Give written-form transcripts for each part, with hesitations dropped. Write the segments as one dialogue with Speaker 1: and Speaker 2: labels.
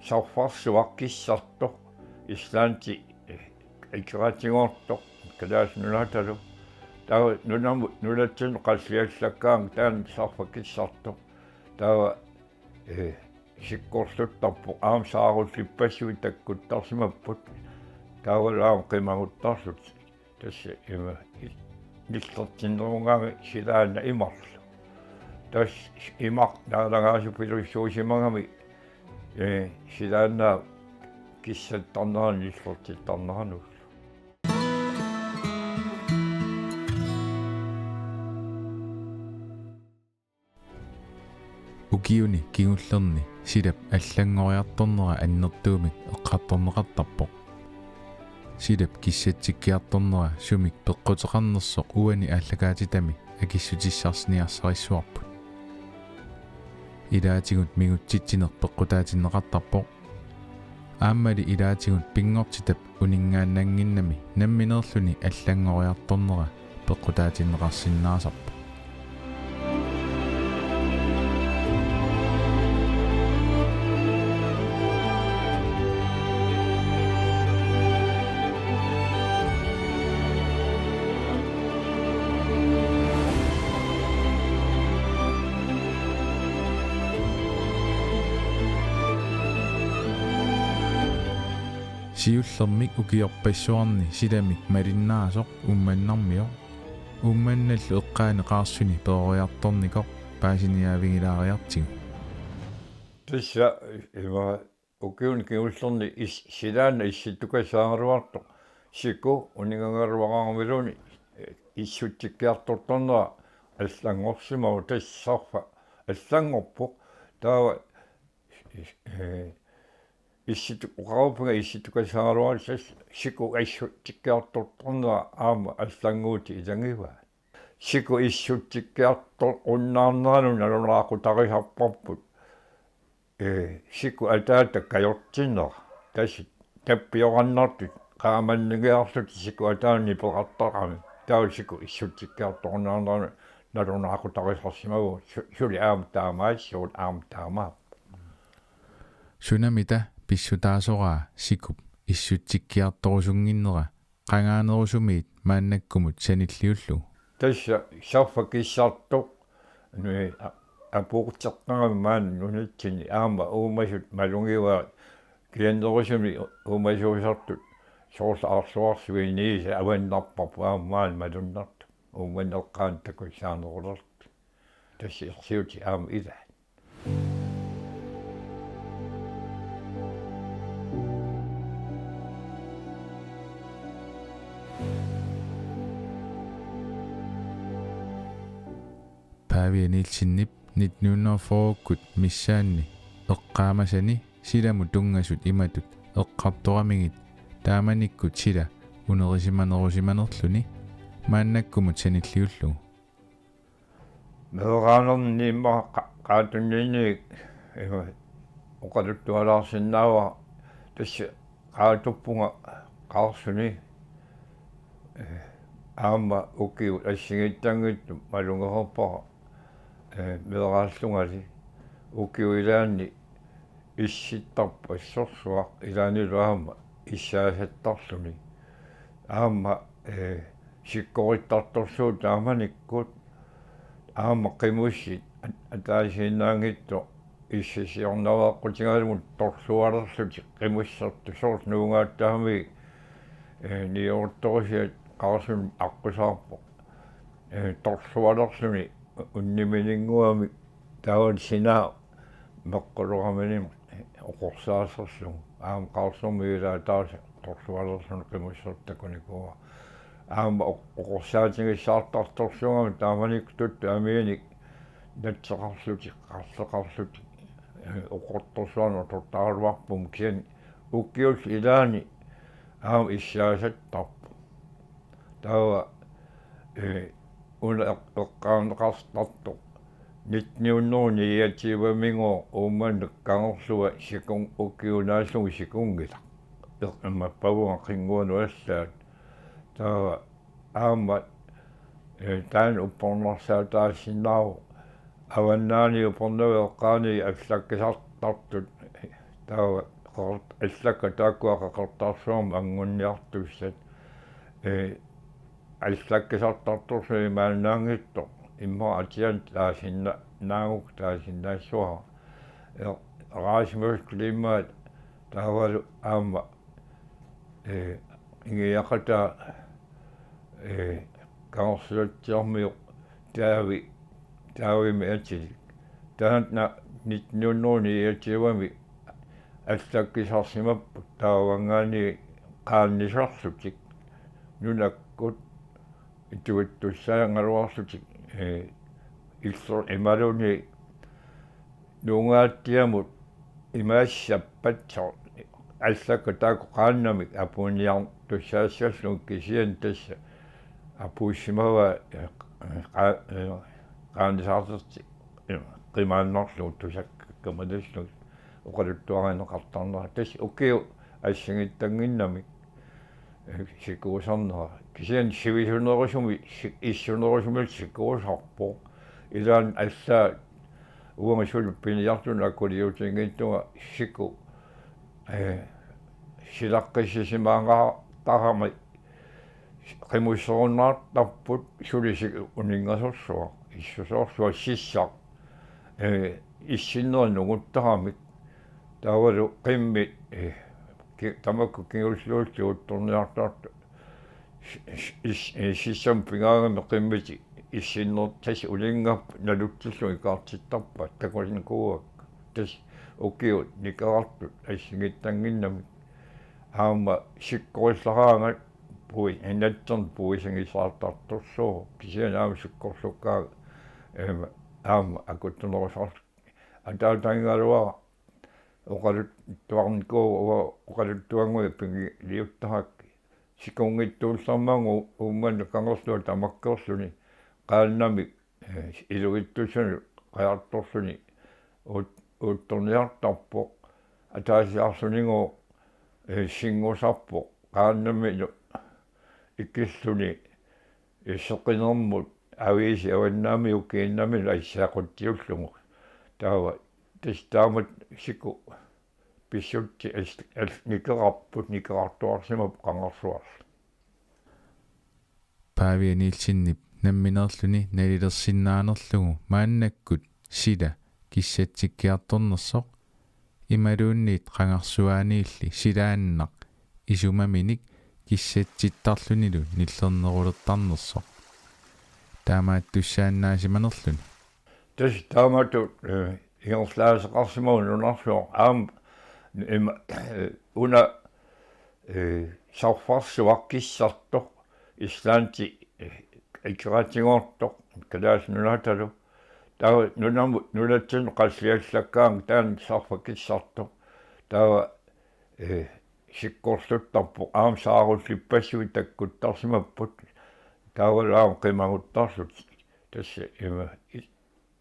Speaker 1: sarfarsuaq kissartoq islaanti ikeratigortoq kalaas nunaatalu tawa nulatsun qassiallakkaang taan sarfa kissartoq tawa sikkorluttarpoq aam saarullippassui takkuttarsimapput taawalaam qimaguttarlut tassa ima nillertinnerungaami silaanna imarlu tas imaq naalagaasupilussuusimagami silaanna kissattarneran nillertittarneranus
Speaker 2: ukiuni kingullerni silap allangoriartornera annertuumik eqqartorneqartarpoq silap kissatsikkiartornera sumik peqqutеқарнерсоq uani ааллакаатитами акиссутиссарсиниарсарисsuarput илаатигут мигутситсинер пеққутаатиннеқартарпоq ааммали илаатигут пингортитап унингааннаангиннами намминерлүни аллангориарторнера пеққутаатиннеқарсиннаасарпу siullermik ukiorpassuarni silamik malinnaasuq ummannarmioq ummanналлу эққаанеқарсуни перориарторникоq паасиниаавигилаариартигу
Speaker 1: тасса има укиун киуллерни силаана исситтукасааруартоq сику унигангаруараармилуни иссутсиккиарторторнера аллангорсимау тассарфа аллангорпоq таава исситуқарупага исситукасааруарсас сику иссутсиккиарторторнера аама аллангуути илангива сику иссутсиккиартор уннаарнерану налунаақутарисарпарпут сику атаата кайортиннера тасит таппиораннартут qaamanngiarsut сику атаани пеқартарами таа сику иссутсиккиарторнаарнерану налунаақутарисарсимагу сули аама таамаассуут аама таамаа
Speaker 2: sunamita pissutaasoraa sikup issutsikkiartorusungginnera qangaanерусумиит мааннаккумут саниллиуллу
Speaker 1: тасса сарфа киссартоq апууртертарами маан нунатсини аама уумасут малунгива кианнерусуми уумасуусартут соорса арсуарсуинииса аваннарпарпу аама маан малуннарту ууманеққаан такуссаанерулерт тасси ерсиути аама ила
Speaker 2: paavianilsinnip 1940-kut missaanni eqqaamasani silamu tungasut imatut eqqartoramigit taamanikkut sila unerisimanerusimanerluni maannakkumut sanilliullugu
Speaker 1: meeraanerniimma qaatunniini oqaluttualaarsinnaava tassa qaatuppunga qaarsuni aama ukiu assingittanngittu malungerpara meeraallungali ukiu ilaanni issittarpa issorsuaq ilaanilu aama issaasattarluni aama sikkorittartorsuut aamanikkut aama qimussit ataasiinnaangittu issisiornavaaqqutingalumun torsualerluti qimussertu soors nuungaattaami niortorisiat qaarsun aqqusaarpo torsualerluni unnimininguami taawan sinaa meqquluramani oqorsaaserlugu aam qaarsormiilaa taasa torsualerluni qimussertakunikua aama oqorsaatingissaartartorsuungami taamanik tuttu amiinik natseqarluti qarleqarluti oqortorsuanu tortaaruarpum kian ukkius ilaani aam issaasattarpu taava una eqqaaneqarstartoq nitniunneruni iatiivamingo uummanneqqangorluga sikung ukkiunaallungu sikungila eqmappavunga qinguanu allaat taava aama taan uppornersaataassinnaaru avannaani upornavi eqqaani allakkisartartut taava аллакка тааккуақақартаарсуарма ангунниартуссат аллаккисартартурсуи мааннаангитто имма атиан таасинна наагук таасиннаассуара раасмус климат таавалу аама ингиақата канарсулатсиармиу таавими атили таанна нитнууннууни иатсивами аллаккисарсимаппут таавангаани qaannисарлутик нунаккут итуиттуссаангалуарлутик иллор ималуни нунгааттиамут имаассаппатсоо аллакка тааку qaannamik апуниар туссаассаллун кисиан тасса апуиссимава qaannисаартэрти qimааннарлу тусаккамалассу оқалуттуараинеқартарнера тас укиу ассагиттангиннамик сикуусарнера кисиан сивисунерусуми иссунерусумил сикуусарпо илаан аллаа уамасул пиниартуна аккулиутингиттуга сику силаққиссисимаангаа тарами qimуссеруннаартарпут сулисик унингасорсуа иссусоорсуа сиссаа иссиннера нугуттарамик таавалу qimmi тамакку кингуллуутсуутторниартаарту сиссам пингаагами qimмити иссиннер тас улингап налуттиллуи kaartittарпа такулин кууак тас укиу никаартут ассигиттангиннами аама сиккориллараанга пуи энаттерн пуисангисаартартурсуу кисиан аама сиккорлуккаа аама акуттунерусаар атаатангалуара оқалуттуарникуу оқалуттуангуи пинги лиуттаракки сикунгиттууллармангу ууммана кангорсуа тамаккерлуни qaannami илуиттусуни qaartorluni уутторниартарпо атаасиарсунингу сингусарпо qaannami иккиллуни иссеқинермут ависи аваннаами укииннами ассаақуттиуллугу таава тестаамат сику писсутти никерарпут никерартуарсимап қангорсуарл
Speaker 2: паавианилсиннип намминерлүни налилерсиннаанерлугу мааннаккут сила кissatsikkiartornersoq ималуунниит qangarsuaaniilli силааннақ исумаминик киссатситтарлунилу ниллернерулертарнерсоq таамаат туссааннаасиманерлүни
Speaker 1: тас таамату ингерлаасеқарсимагу нунарсуа аам уна сарфарсуақкиссартоқ ислаанти икратигоортоқ калаас нунааталу таа нунаму нунатсин қаллиаллаккаан таан сарфакиссартоқ таа сиккорсуттарпо аам сааруллиппассуи таккуттарсимаппут таавалаам қимагуттарлут тасса има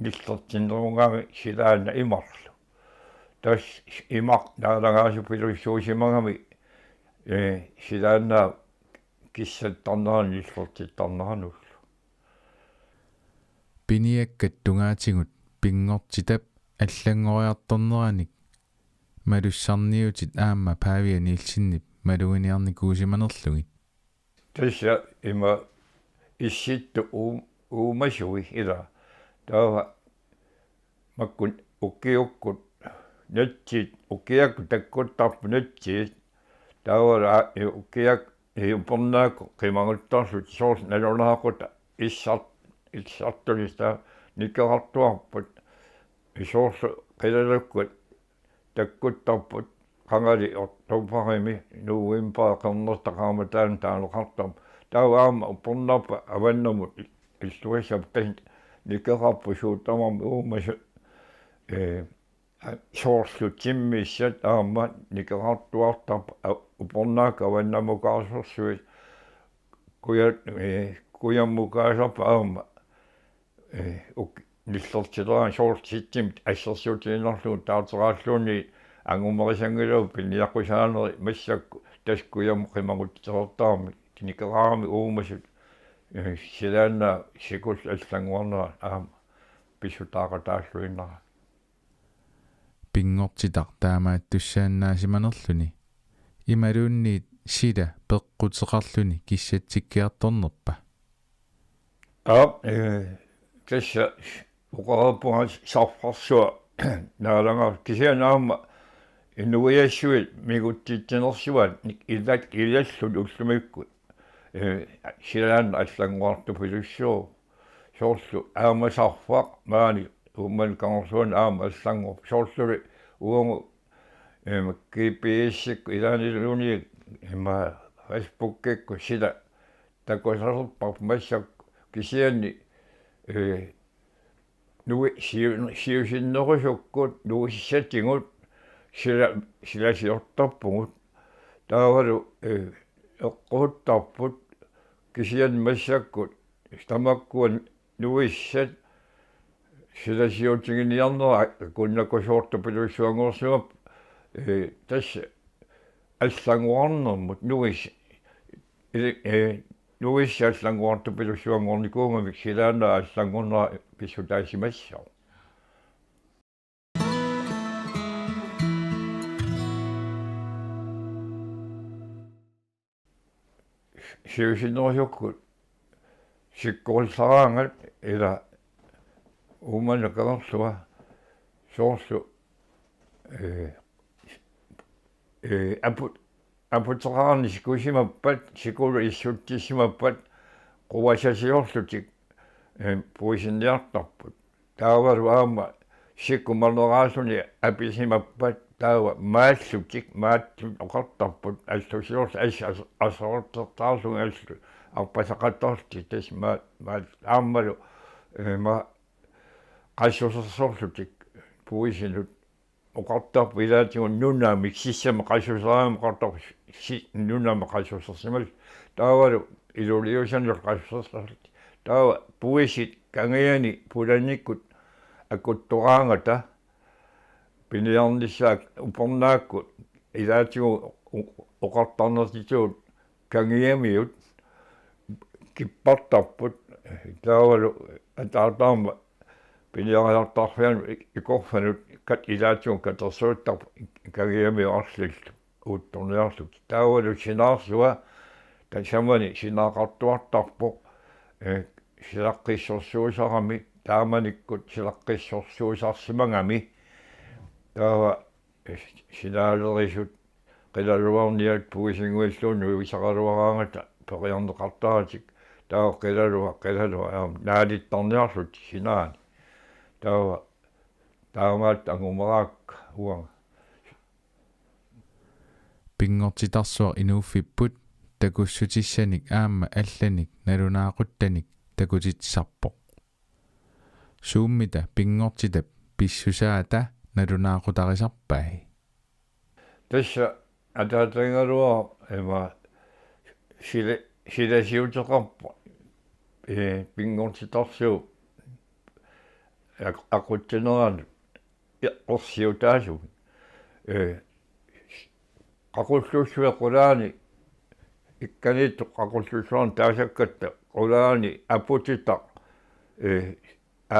Speaker 1: ниллертиннерунгаами силаана имарлу тас имақ наалагаасу пилуссуусимагами силаана киссаттарнеран ниллертиттарнерануллу
Speaker 2: пиниаккат тунгаатигут пингортитап аллангориарторнераник малуссарниутит аама паавианилсиннип малугиниарникуусиманерлугит
Speaker 1: тасса има исситту уумасуи ила таава маккун уккиуккут натсит уккиакку таккуттарпу натсит таавара уккиак упорнааку qimaguttarlut soors nalornaaqut issartulista никкартуарпут исоорсу qilalakkut таккуттарпут qangali ортупарими нууимпаа qernertaqaama таалоqartam тааваама упорнаарпа аваннамут иллуасап тан никкараппу суутамарми уумасу соорсут тиммиссат аама никкартуартарпа упорнаака аваннамукаарсерсуи куяммукаасарпа аама ниллертилеран соорситтимт ассерсуутиинерлуун таатерааллууни ангумерисангилау пинниаққусаанери массакку таскуям қимагуттерертаарми никкараарми уумасут силаана сикул аллангуарнера аама писсутаақатааллуиннера
Speaker 2: пингортитар таамааттуссааннаасиманерлүни ималуунниит сила пеққутеқарлүни киссатsikkiartornerpa
Speaker 1: tässä uqarappunga sarfarsuа naalangar kisianaamma innuiassuit miguttiittinersuat illallut ullumikku silaanna аллангуарту пилуссуу соорлу аамасарфақ маани умман кангорсуан аама аллангор соорлули уонгу GPS илаанилуни има Facebook-кекку сила такосарпар массак кисианни нуи сиусиннерусуккут нуиссатингут силасиортарпугут таавалу эққуттарпут кисиан массаккут тамаккуан нуиссат силасиутигиниарнера куннакусуорту пилуссуангорсуап тасса аллангуарнэрмут нуис нуисса аллангуарту пилуссуангорникуунгамик силаана аллангорнера писсутаасимассаа сиусиннерусуккут сиккорсараангат ила уманакагерлуа соорлу апутераарни сикусимаппат сикулу иссуттиссимаппат quvasasiorlutik puisinniartarput taavalu aama sikkumarneraaluni apisimappat taava maallutik maatlut oqartarput allusiorlu assortertaarlunga allu arpasaqattorti tas maat aammalu ma qassusersorlutik puisinut oqartarpu ilaatigun nunaamik sissama qassuseraama qartar nunaama qassusersimal taavalu iloliusanner qassusersorlut taava puisit kangiani pulannikkut akuttoraangata piniarnissaak upornaakkut ilaatigu oqartarnertituut kangiamiut kippartarput taavalu ataartaarma piniariartarfian ikorfanut kat ilaatigun katersuuttar kangiami arsillu uuttorniarluk taavalu sinaarsua tasamani sinaaqartuartarpu silaqqissorsuusarami taamanikkut silaqqissorsuusarsimangami taava sinaalerисут qilaluarniat puisinguilluunnu uisaqaluaraangata periarneqartaratik taava qilalua naalittarniarlut sinaani taava taamaat angumeraakka uanga
Speaker 2: pingortitarsuar inuuffipput takussutissaanik aamma allanik nalunaaqattanik takutitsarpoq suummita pingortitap pissusaata nalunaaqutarisarpai
Speaker 1: tässä ataatringalua ema silasiuteqarpa pingortitarsuu aquttineraan orsiutaasu qaqulluussuequlaani ikkaniittu qaqulluussuarn taasakkatta qulaani aputita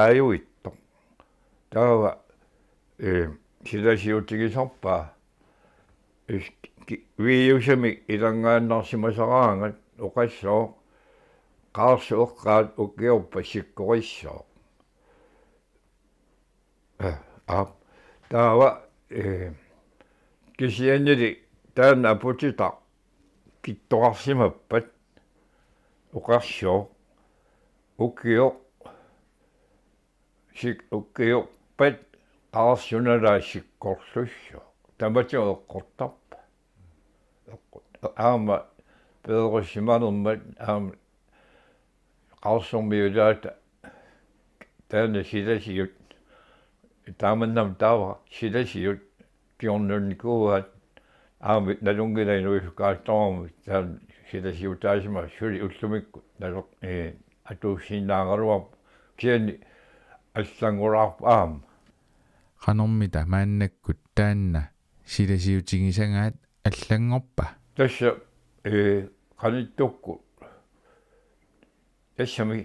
Speaker 1: aayuitto taava silasiutigisarpaa viiusami ilangaannarsimasaraangat oqassoo qaarsueqqaat ukkiorpa sikkorissoo taava kisiannili taanna aputita kittoqarsimappat uqarsoo ukkiorpat qaarsunalaa sikkorlussoo tamati eqqortarpa aama pederussimanermat aama qaarsormiulaata taanna silasiut taamannam taava silasiut kiornunnikuuat aamit nalungilainuisukaartormut taan silasiutaasima suli ullumikku naloq atuussiinnaangaluarp kiani аллангулаарпа аама
Speaker 2: qanormita maannakkut taanna silasiutigisangaat аллангорпа
Speaker 1: тасса qanittukku тассами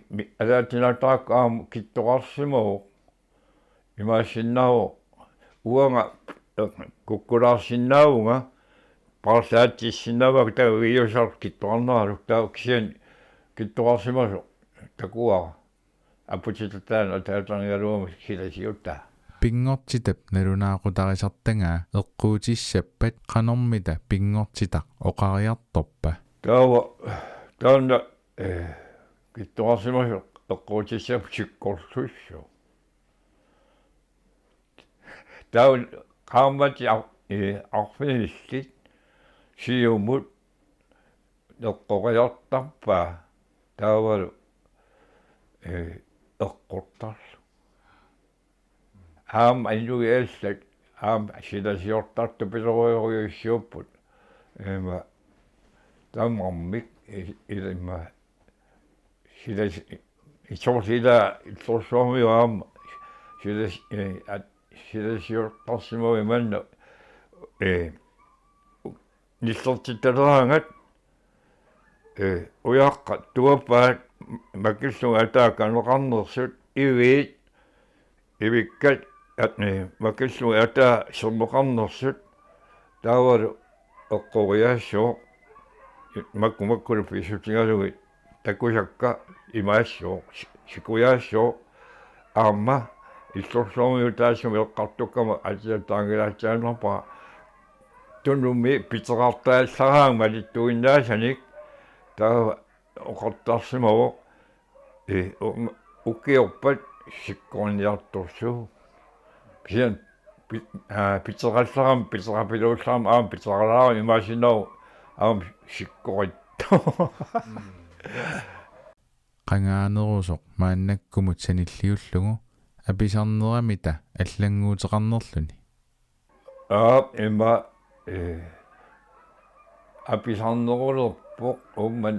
Speaker 1: алаатинаатаакку аама киттоqarsimuu имаассиннааву uanga kukkulaarsinnaavunga Piorsarsimassueq tau Piorsarsimassueq kittuarneraluk tau kittuarsimassuq takuara aputitataan taatangyaluuma silasiutta
Speaker 2: Pingortitap nalunaaqutarisartangaa eqquutissappat qanormita pingortitaq oqariartorpa
Speaker 1: taana kittuarsimassuq eqquutissap sikkorlussu taun qaamati arfinissit siumut eqqoriartarpaa taavalu eqquttarlu anugiallat silasiortartu pisoruiussiupput tammarmik ilimma silas isorsila torsuarmiu silasiortarsimavi manna nissortittaleraangat uyaqqa tuappaat makilluga ataakaneqarnersut iviit ivikkat makilluga ataa serneqarnersut taavalu eqqoriaassuuq makkumakkulu pisutigalugit takusakka imaassuuq sikuyaassuuq aamma ilsorsuarmiu taassumi eqqartukkama atiataangilaatsaanerpa tunummi piteqartaallaraa malittuinnaassanik taava oqartarsimavu ukiorpat sikkorniartorsugu kian piteqallaram piteqapiluullaram piteqalaram imaasinaru sikkorittu
Speaker 2: qangaanerusoq maannakkumut sanilliullugu apisarneramita аллангуутеқарнерлүни
Speaker 1: имма аписарнерулерпоқ умман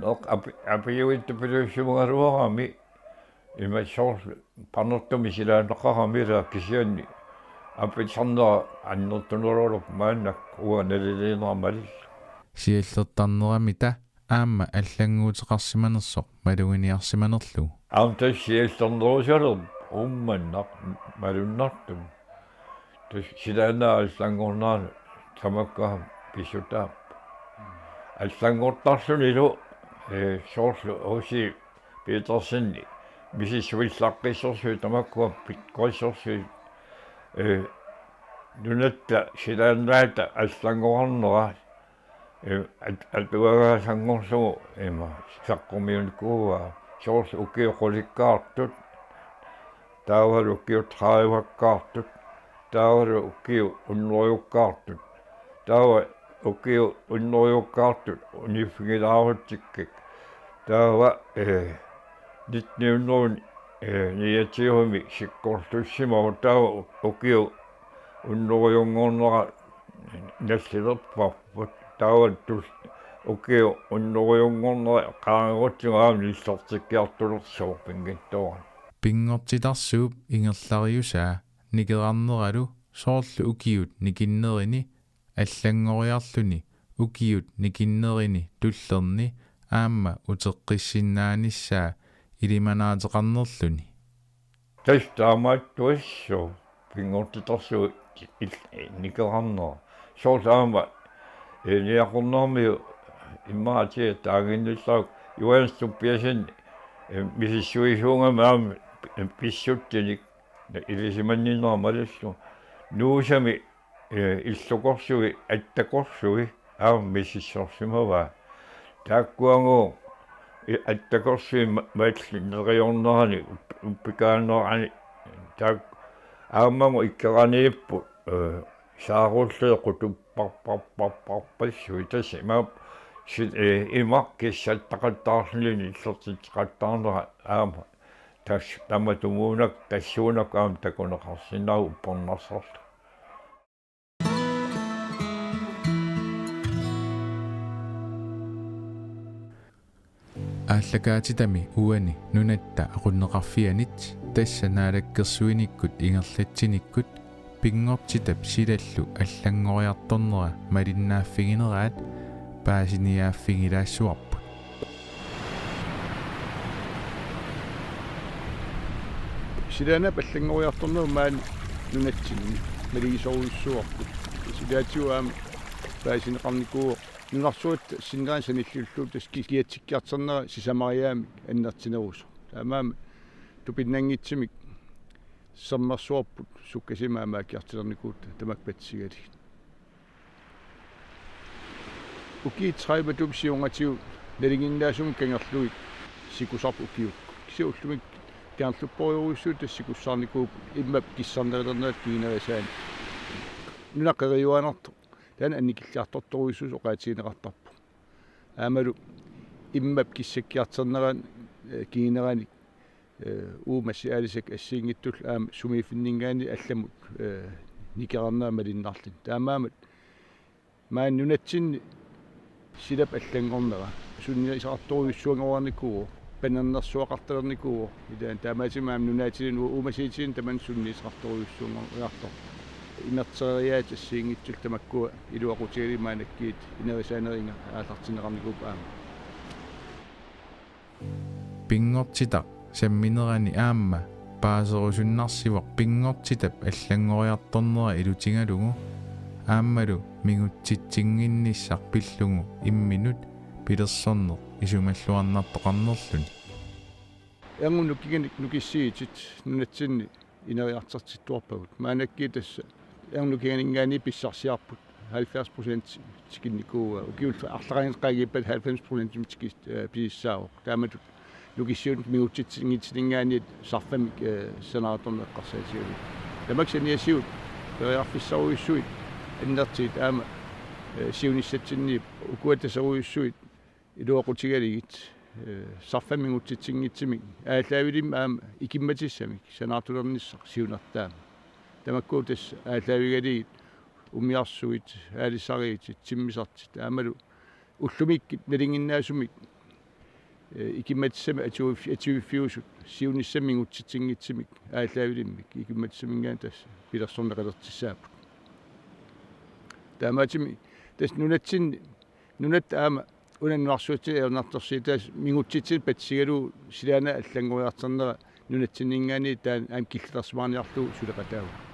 Speaker 1: апиуиттупилуссумагалуарами имма сорс панертуми силаанеқарамила кисианни аписарнера аннертунерулуп мааннак уаналилиинерамалил
Speaker 2: сиаллертарнерамита аама аллангуутеқарсиманерсоқ малугиниарсиманерлугу
Speaker 1: аамтас сиаллернерусалер умманнақ малуннартум тус силаанаа аллангорнаана тамаккаам писсутаап аллангортарсунилу соорлу оси Пиорсарсинни мисисуиллаққиссорсуи тамаккуа питқоиссорсуи Nunaata силаанаата аллангорнера атуага сангорсугу има саққумиункуа соорс укиоқуликкаартут таавалу укиутрааваккаартут таавалу укиу уннериуккаартут таава укиу уннериуккаартут униффигилаарутсиккак таава нитниуннерун ниатиуми сиккортуссимау таава укиу уннериунгорнера нассилерпарпут таава тус укиу уннериунгорнера қааргутсугаам кissatsikkiartornera пингиттуара
Speaker 2: пингортитарсууп ингерлариусаа никерарнералу соорлу укиут никиннерини аллангориарлүни укиут никиннерини туллерни аама утеққиссиннааниссаа илиманаатеқарнерлүни
Speaker 1: тастаамааттуассуу пингортитарсуу никерарнера соорсаама ниақорнэрмиу иммаатиа таагиннилларук юанступпиасин мисиссуисуунгамаами писсуттиник илисиманниннермалассу нуусами иллукорсуги аттакорсуги миссиссорсимава тааккуангу аттакорсуи мааллиннериорнерани уппикааннерани таак ааммаму иккеранииппу сааруллеэқу туппарпарпарпарпассуи тассима има киссаттақаттаарлини иллертитеқаттаарнера аама тас таматумуунак тассуунак аам такунеқарсинару уппорнарсарлу
Speaker 2: ааллакаатитами уани нунатта aqunneqarfianit тассанаалаккерсуиниккут ингерлатсиниккут пингортитап силаллу аллангориарторнера малиннааффигинераат паасиниааффигилаассуарпут
Speaker 3: силаана паллангориарторнера маан нунатсинни малигисоруйссуарпут силаатиуаама паасинеқарникуу нунарсуат синнеран саниллуллуу тас киатсиккиарторнера сисамариаами аннертинерусо таамаама тупиннангитсимик саммерсуарпут суккасимаама киартилерникуут тамакпатсигали уки трайба тупсиунгатиу налигиннаасум кангерлуит сикусарпу киук кисиуллумик киарлуппориуруссуут тассикуссаарникууп иммап киссарнерилернаат кинерисаани нунаққериуанарту таана анникиллиарторторуиссус оқаатигинеқартарпу аамалу иммап киссаккиартернеран кинерани уумасси аалисак ассиингиттул аама сумифиннингаани алламут никерарнаа малиннарлин таамаамат маан нунатсинни силап аллангорнера сунниисаарторуйуссуангоорникуу панернерсуақарталерникуу илаан таамаатимаам нунаатилин уумасиитин таман сунниисаарторуйуссуангориартор имерцериаат ассиингитсул тамаккуа илуақутигилимаанаккиит инерисаанеринга аалартинеқарникууп аама
Speaker 2: пингортитақ самминерани аама паасерусуннарсивоқ пингортитап аллангориарторнера илутингалугу ааммалу мигутситсингинниссар пиллугу имминут пилерсорнеқ исумаллуарнартоқарнерлүни
Speaker 3: янгун нуккиганик нукиссиитит нунатсинни инериартертиттуарпагут маанакки тасса янгун нуккиганингаани писсарсиарпут 70% тикинникууа укиул арларингеққагиппат 90% тикис писсаавоқ тааматут нукиссиут мигутситсингитсингаани сарфамик санааторнеққарсаатигали тамаксаниасиут периарфиссаруйуссуит аннертиит аама сиуниссатсинни укуатасаруйуссуит илуақутигалигит сарфаммигутситсингитсимик ааллаавилим аама икимматиссамик санаартулерниссақ сиунартаама тамаккуу тас ааллаавигалигит умиарсуит аалиссариит тиммисартит аамалу уллумиккит налингиннаасумик икимматиссами атиуффиусут сиуниссаммигутситсингитсимик ааллаавилиммик икимматиссамингаан тас пилерсорнеқалертиссаапут таамаатими тас нунат аама унаннуарсуути эернарторсиитаас мигутситсил патсигалу силаана аллангуиартернера нунатсиннингаани таан аам киллерсмаарниарлу сулеқатаава